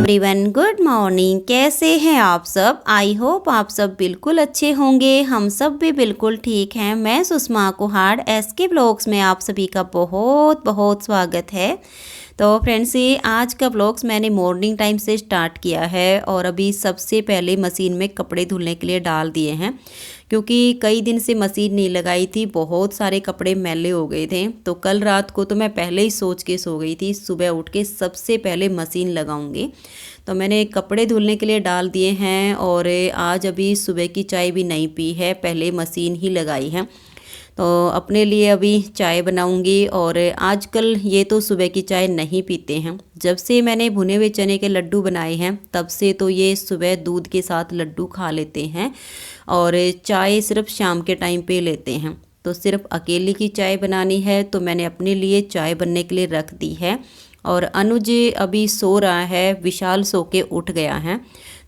Everyone good morning. कैसे हैं आप सब? आई होप आप सब बिल्कुल अच्छे होंगे। हम सब भी बिल्कुल ठीक हैं। मैं सुषमा कुहाड़ एसके ब्लॉग्स में आप सभी का बहुत बहुत स्वागत है। तो फ्रेंड्स, ये आज का ब्लॉग्स मैंने मॉर्निंग टाइम से स्टार्ट किया है और अभी सबसे पहले मशीन में कपड़े धुलने के लिए डाल दिए हैं, क्योंकि कई दिन से मशीन नहीं लगाई थी। बहुत सारे कपड़े मैले हो गए थे। तो कल रात को तो मैं पहले ही सोच के सो गई थी, सुबह उठ के सबसे पहले मशीन लगाऊंगी। तो मैंने कपड़े धुलने के लिए डाल दिए हैं और आज अभी सुबह की चाय भी नहीं पी है, पहले मशीन ही लगाई है। तो अपने लिए अभी चाय बनाऊंगी। और आजकल ये तो सुबह की चाय नहीं पीते हैं। जब से मैंने भुने हुए चने के लड्डू बनाए हैं तब से तो ये सुबह दूध के साथ लड्डू खा लेते हैं और चाय सिर्फ शाम के टाइम पे लेते हैं। तो सिर्फ अकेले की चाय बनानी है तो मैंने अपने लिए चाय बनने के लिए रख दी है। और अनुज अभी सो रहा है, विशाल सो के उठ गया है,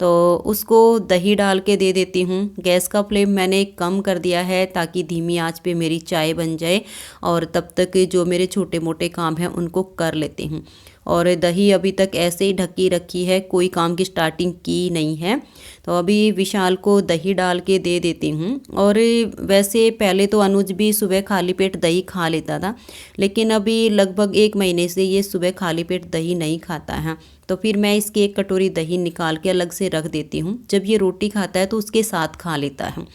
तो उसको दही डाल के दे देती हूँ। गैस का फ्लेम मैंने कम कर दिया है ताकि धीमी आंच पे मेरी चाय बन जाए और तब तक जो मेरे छोटे मोटे काम हैं उनको कर लेती हूँ। और दही अभी तक ऐसे ही ढकी रखी है, कोई काम की स्टार्टिंग की नहीं है। तो अभी विशाल को दही डाल के दे देती हूँ। और वैसे पहले तो अनुज भी सुबह खाली पेट दही खा लेता था, लेकिन अभी लगभग 1 महीने से ये सुबह खाली पेट दही नहीं खाता है। तो फिर मैं इसकी 1 कटोरी दही निकाल के अलग से रख देती हूँ। जब ये रोटी खाता है तो उसके साथ खा लेता है।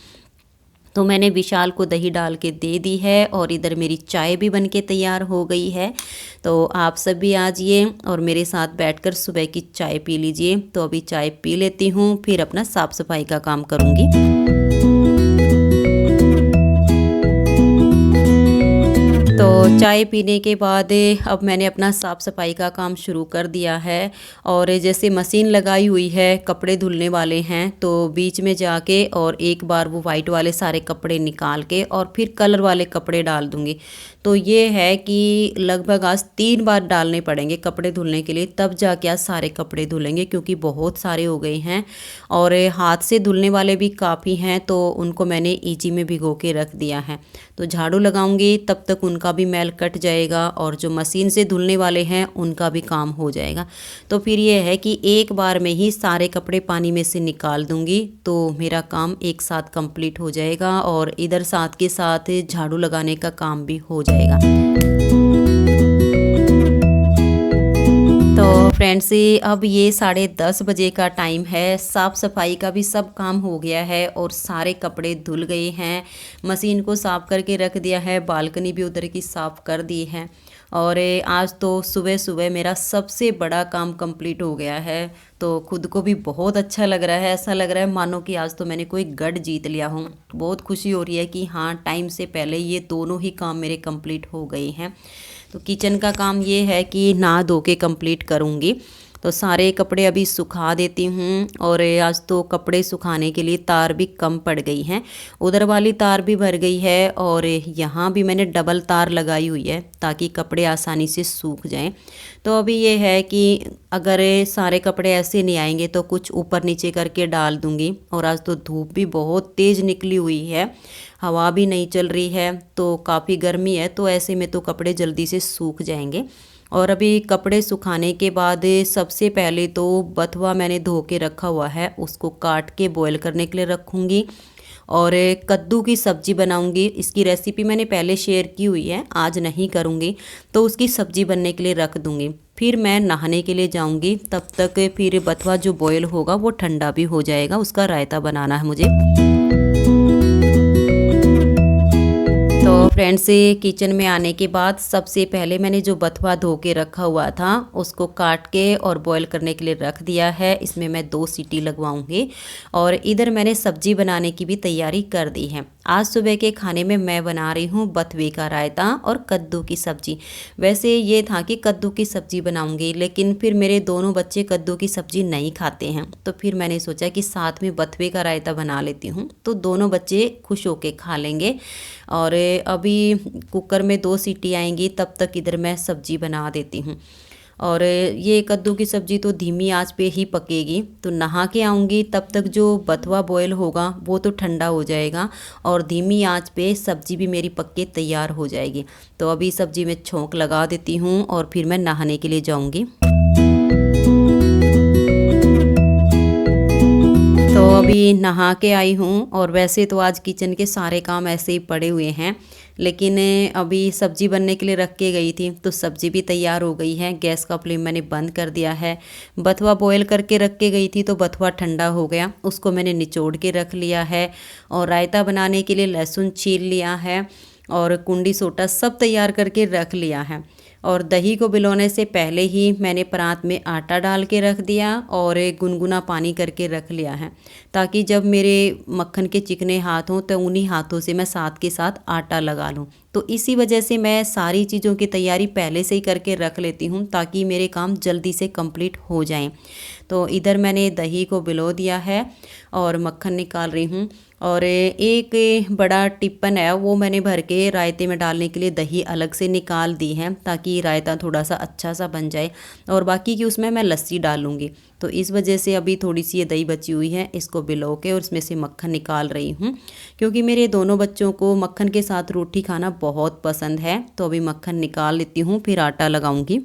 तो मैंने विशाल को दही डाल के दे दी है और इधर मेरी चाय भी बन के तैयार हो गई है। तो आप सब भी आ जाइए और मेरे साथ बैठकर सुबह की चाय पी लीजिए। तो अभी चाय पी लेती हूँ, फिर अपना साफ़ सफाई का काम करूँगी। तो चाय पीने के बाद अब मैंने अपना साफ़ सफाई का काम शुरू कर दिया है। और जैसे मशीन लगाई हुई है, कपड़े धुलने वाले हैं, तो बीच में जाके और एक बार वो वाइट वाले सारे कपड़े निकाल के और फिर कलर वाले कपड़े डाल दूँगी। तो ये है कि लगभग आज 3 बार डालने पड़ेंगे कपड़े धुलने के लिए, तब जाके आज सारे कपड़े धुलेंगे, क्योंकि बहुत सारे हो गए हैं। और हाथ से धुलने वाले भी काफ़ी हैं, तो उनको मैंने ईजी में भिगो के रख दिया है। तो झाड़ू लगाऊंगी तब तक उनका भी मैल कट जाएगा और जो मशीन से धुलने वाले हैं उनका भी काम हो जाएगा। तो फिर ये है कि एक बार में ही सारे कपड़े पानी में से निकाल दूंगी, तो मेरा काम एक साथ कंप्लीट हो जाएगा और इधर साथ के साथ झाड़ू लगाने का काम भी हो जाएगा। तो फ्रेंड्स, अब ये 10:30 बजे का टाइम है। साफ़ सफाई का भी सब काम हो गया है और सारे कपड़े धुल गए हैं। मशीन को साफ़ करके रख दिया है, बालकनी भी उधर की साफ़ कर दी है। और आज तो सुबह सुबह मेरा सबसे बड़ा काम कंप्लीट हो गया है। तो खुद को भी बहुत अच्छा लग रहा है, ऐसा लग रहा है मानो कि आज तो मैंने कोई गढ़ जीत लिया हूँ। बहुत खुशी हो रही है कि हाँ, टाइम से पहले ये दोनों ही काम मेरे कंप्लीट हो गए हैं। तो किचन का काम ये है कि नहा धो के कंप्लीट करूँगी। तो सारे कपड़े अभी सुखा देती हूँ। और आज तो कपड़े सुखाने के लिए तार भी कम पड़ गई हैं, उधर वाली तार भी भर गई है और यहाँ भी मैंने डबल तार लगाई हुई है ताकि कपड़े आसानी से सूख जाएं। तो अभी ये है कि अगर सारे कपड़े ऐसे नहीं आएंगे तो कुछ ऊपर नीचे करके डाल दूँगी। और आज तो धूप भी बहुत तेज़ निकली हुई है, हवा भी नहीं चल रही है, तो काफ़ी गर्मी है, तो ऐसे में तो कपड़े जल्दी से सूख जाएंगे। और अभी कपड़े सुखाने के बाद सबसे पहले तो बथुआ मैंने धो के रखा हुआ है, उसको काट के बॉईल करने के लिए रखूँगी। और कद्दू की सब्ज़ी बनाऊंगी। इसकी रेसिपी मैंने पहले शेयर की हुई है, आज नहीं करूँगी। तो उसकी सब्ज़ी बनने के लिए रख दूँगी। फिर मैं नहाने के लिए जाऊँगी, तब तक फिर बथुआ जो बॉईल होगा वो ठंडा भी हो जाएगा। उसका रायता बनाना है मुझे। तो फ्रेंड्स, किचन में आने के बाद सबसे पहले मैंने जो बथुआ धो के रखा हुआ था उसको काट के और बॉईल करने के लिए रख दिया है। इसमें मैं 2 सीटी लगवाऊंगी। और इधर मैंने सब्जी बनाने की भी तैयारी कर दी है। आज सुबह के खाने में मैं बना रही हूँ बथुए का रायता और कद्दू की सब्ज़ी। वैसे ये था कि कद्दू की सब्ज़ी बनाऊंगी, लेकिन फिर मेरे दोनों बच्चे कद्दू की सब्ज़ी नहीं खाते हैं, तो फिर मैंने सोचा कि साथ में बथुए का रायता बना लेती हूँ, तो दोनों बच्चे खुश होके खा लेंगे। और अभी कुकर में 2 सीटी आएंगी, तब तक इधर मैं सब्ज़ी बना देती हूँ। और ये कद्दू की सब्ज़ी तो धीमी आंच पे ही पकेगी। तो नहा के आऊँगी तब तक जो बथुआ बॉयल होगा वो तो ठंडा हो जाएगा और धीमी आंच पे सब्ज़ी भी मेरी पक के तैयार हो जाएगी। तो अभी सब्ज़ी में छोंक लगा देती हूँ और फिर मैं नहाने के लिए जाऊँगी। तो अभी नहा के आई हूँ और वैसे तो आज किचन के सारे काम ऐसे ही पड़े हुए हैं, लेकिन अभी सब्ज़ी बनने के लिए रख के गई थी तो सब्ज़ी भी तैयार हो गई है। गैस का फ्लेम मैंने बंद कर दिया है। बथुआ बॉयल करके रख के गई थी तो बथुआ ठंडा हो गया, उसको मैंने निचोड़ के रख लिया है। और रायता बनाने के लिए लहसुन छील लिया है और कुंडी सोटा सब तैयार करके रख लिया है। और दही को भिगोने से पहले ही मैंने परात में आटा डाल के रख दिया और एक गुनगुना पानी करके रख लिया है, ताकि जब मेरे मक्खन के चिकने हाथ हों तो उन्हीं हाथों से मैं साथ के साथ आटा लगा लूँ। तो इसी वजह से मैं सारी चीज़ों की तैयारी पहले से ही करके रख लेती हूँ ताकि मेरे काम जल्दी से कंप्लीट हो जाएं। तो इधर मैंने दही को भिगो दिया है और मक्खन निकाल रही हूँ। और एक बड़ा टिप्पन है वो मैंने भर के रायते में डालने के लिए दही अलग से निकाल दी है ताकि रायता थोड़ा सा अच्छा सा बन जाए, और बाकी की उसमें मैं लस्सी डालूँगी। तो इस वजह से अभी थोड़ी सी ये दही बची हुई है, इसको भिगो के और इसमें से मक्खन निकाल रही हूँ, क्योंकि मेरे दोनों बच्चों को मक्खन के साथ रोटी खाना बहुत पसंद है। तो अभी मक्खन निकाल लेती हूँ, फिर आटा लगाऊंगी।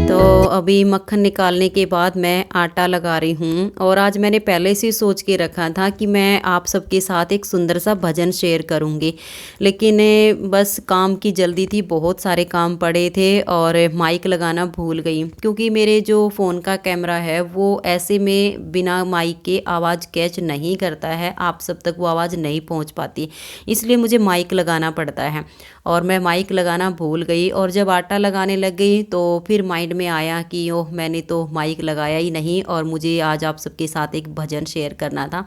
तो अभी मक्खन निकालने के बाद मैं आटा लगा रही हूँ। और आज मैंने पहले से सोच के रखा था कि मैं आप सबके साथ एक सुंदर सा भजन शेयर करूँगी, लेकिन बस काम की जल्दी थी, बहुत सारे काम पड़े थे और माइक लगाना भूल गई, क्योंकि मेरे जो फ़ोन का कैमरा है वो ऐसे में बिना माइक के आवाज़ कैच नहीं करता है, आप सब तक वो आवाज़ नहीं पहुँच पाती, इसलिए मुझे माइक लगाना पड़ता है। और मैं माइक लगाना भूल गई और जब आटा लगाने लग गई तो फिर माइंड में आया कि ओह, मैंने तो माइक लगाया ही नहीं और मुझे आज आप सबके साथ एक भजन शेयर करना था।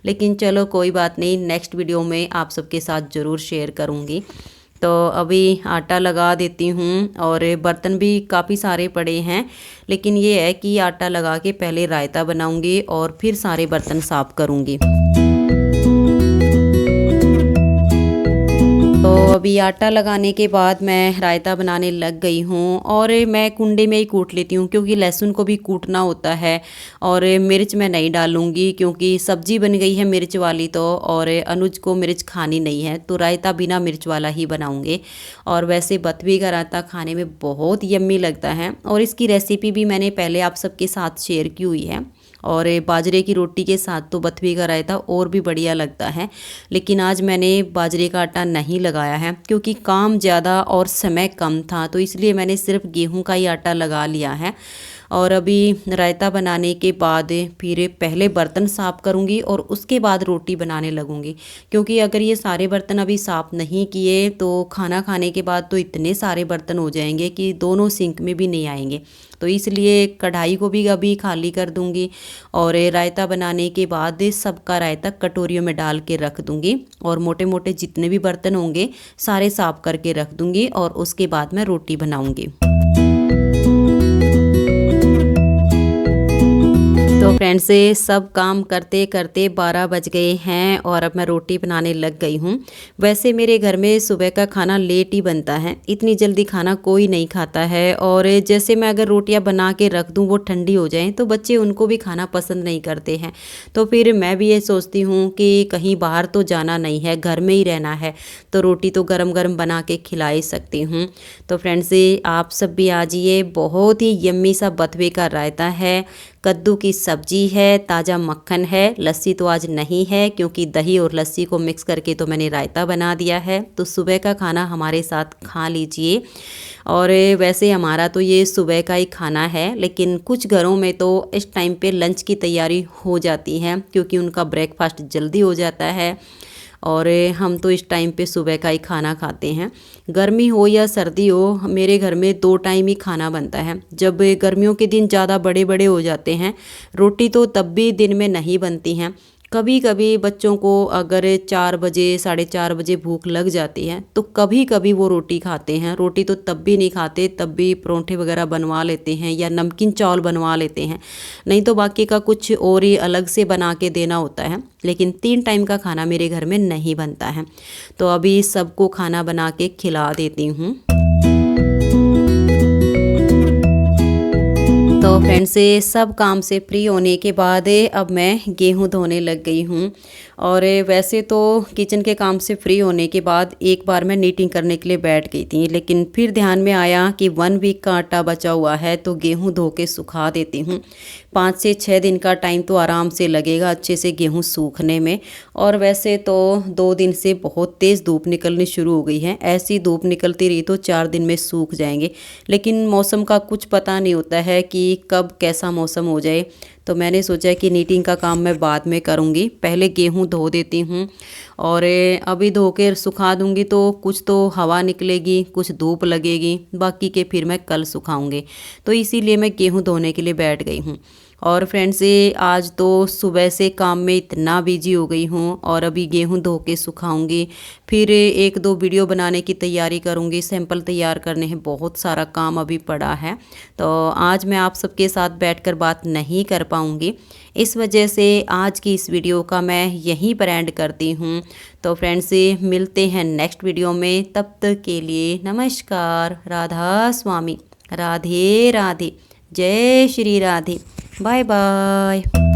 लेकिन चलो कोई बात नहीं, नेक्स्ट वीडियो में आप सबके साथ ज़रूर शेयर करूँगी। तो अभी आटा लगा देती हूँ और बर्तन भी काफ़ी सारे पड़े हैं, लेकिन ये है कि आटा लगा के पहले रायता बनाऊँगी और फिर सारे बर्तन साफ़ करूँगी। तो अभी आटा लगाने के बाद मैं रायता बनाने लग गई हूँ और मैं कुंडे में ही कूट लेती हूँ, क्योंकि लहसुन को भी कूटना होता है। और मिर्च मैं नहीं डालूँगी क्योंकि सब्जी बन गई है मिर्च वाली तो, और अनुज को मिर्च खानी नहीं है, तो रायता बिना मिर्च वाला ही बनाऊँगी। और वैसे बथुए का रायता खाने में बहुत यम्मी लगता है और इसकी रेसिपी भी मैंने पहले आप सबके साथ शेयर की हुई है। और बाजरे की रोटी के साथ तो बथुए का रायता और भी बढ़िया लगता है, लेकिन आज मैंने बाजरे का आटा नहीं लगाया है क्योंकि काम ज़्यादा और समय कम था, तो इसलिए मैंने सिर्फ गेहूं का ही आटा लगा लिया है। और अभी रायता बनाने के बाद फिर पहले बर्तन साफ़ करूँगी और उसके बाद रोटी बनाने लगूँगी, क्योंकि अगर ये सारे बर्तन अभी साफ़ नहीं किए तो खाना खाने के बाद तो इतने सारे बर्तन हो जाएंगे कि दोनों सिंक में भी नहीं आएंगे। तो इसलिए कढ़ाई को भी अभी खाली कर दूँगी और रायता बनाने के बाद सबका रायता कटोरियों में डाल के रख दूँगी और मोटे मोटे जितने भी बर्तन होंगे सारे साफ़ करके रख दूँगी और उसके बाद मैं रोटी बनाऊँगी। तो फ्रेंड्स, सब काम करते करते 12 बज गए हैं और अब मैं रोटी बनाने लग गई हूँ। वैसे मेरे घर में सुबह का खाना लेट ही बनता है, इतनी जल्दी खाना कोई नहीं खाता है। और जैसे मैं अगर रोटियाँ बना के रख दूँ वो ठंडी हो जाएं तो बच्चे उनको भी खाना पसंद नहीं करते हैं। तो फिर मैं भी ये सोचती हूँ कि कहीं बाहर तो जाना नहीं है, घर में ही रहना है, तो रोटी तो गरम गरम बना के खिला ही सकती हूँ। तो फ्रेंड्स, आप सब भी आ जाइए, बहुत ही यम्मी सा बथुए का रायता है, कद्दू की सब्जी है, ताज़ा मक्खन है, लस्सी तो आज नहीं है क्योंकि दही और लस्सी को मिक्स करके तो मैंने रायता बना दिया है। तो सुबह का खाना हमारे साथ खा लीजिए। और वैसे हमारा तो ये सुबह का ही खाना है, लेकिन कुछ घरों में तो इस टाइम पे लंच की तैयारी हो जाती है क्योंकि उनका ब्रेकफास्ट जल्दी हो जाता है और हम तो इस टाइम पे सुबह का ही खाना खाते हैं। गर्मी हो या सर्दी हो, मेरे घर में 2 टाइम ही खाना बनता है। जब गर्मियों के दिन ज़्यादा बड़े बड़े हो जाते हैं, रोटी तो तब भी दिन में नहीं बनती हैं। कभी कभी बच्चों को अगर 4 बजे 4:30 बजे भूख लग जाती है तो कभी कभी वो रोटी खाते हैं, रोटी तो तब भी नहीं खाते, तब भी परोंठे वगैरह बनवा लेते हैं या नमकीन चावल बनवा लेते हैं, नहीं तो बाकी का कुछ और ही अलग से बना के देना होता है। लेकिन 3 टाइम का खाना मेरे घर में नहीं बनता है। तो अभी सबको खाना बना के खिला देती हूँ। तो फ्रेंड्स, सब काम से फ्री होने के बाद अब मैं गेहूं धोने लग गई हूं। और वैसे तो किचन के काम से फ्री होने के बाद एक बार मैं नीटिंग करने के लिए बैठ गई थी, लेकिन फिर ध्यान में आया कि 1 वीक का आटा बचा हुआ है तो गेहूं धो के सुखा देती हूँ। 5 से 6 दिन का टाइम तो आराम से लगेगा अच्छे से गेहूं सूखने में। और वैसे तो 2 दिन से बहुत तेज़ धूप निकलनी शुरू हो गई है, ऐसी धूप निकलती रही तो 4 दिन में सूख जाएंगे। लेकिन मौसम का कुछ पता नहीं होता है कि कब कैसा मौसम हो जाए, तो मैंने सोचा कि नीटिंग का काम मैं बाद में करूँगी, पहले गेहूं धो देती हूँ। और अभी धो के सुखा दूँगी तो कुछ तो हवा निकलेगी, कुछ धूप लगेगी, बाकी के फिर मैं कल सुखाऊँगी। तो इसीलिए मैं गेहूं धोने के लिए बैठ गई हूँ। और फ्रेंड्स ये आज तो सुबह से काम में इतना बिजी हो गई हूँ, और अभी गेहूं धो के सुखाऊंगी, फिर 1-2 वीडियो बनाने की तैयारी करूँगी। सैंपल तैयार करने हैं, बहुत सारा काम अभी पड़ा है, तो आज मैं आप सबके साथ बैठकर बात नहीं कर पाऊँगी। इस वजह से आज की इस वीडियो का मैं यहीं पर एंड करती हूँ। तो फ्रेंड्स मिलते हैं नेक्स्ट वीडियो में, तब तक के लिए नमस्कार, राधा स्वामी, राधे राधे, जय श्री राधे, बाय बाय।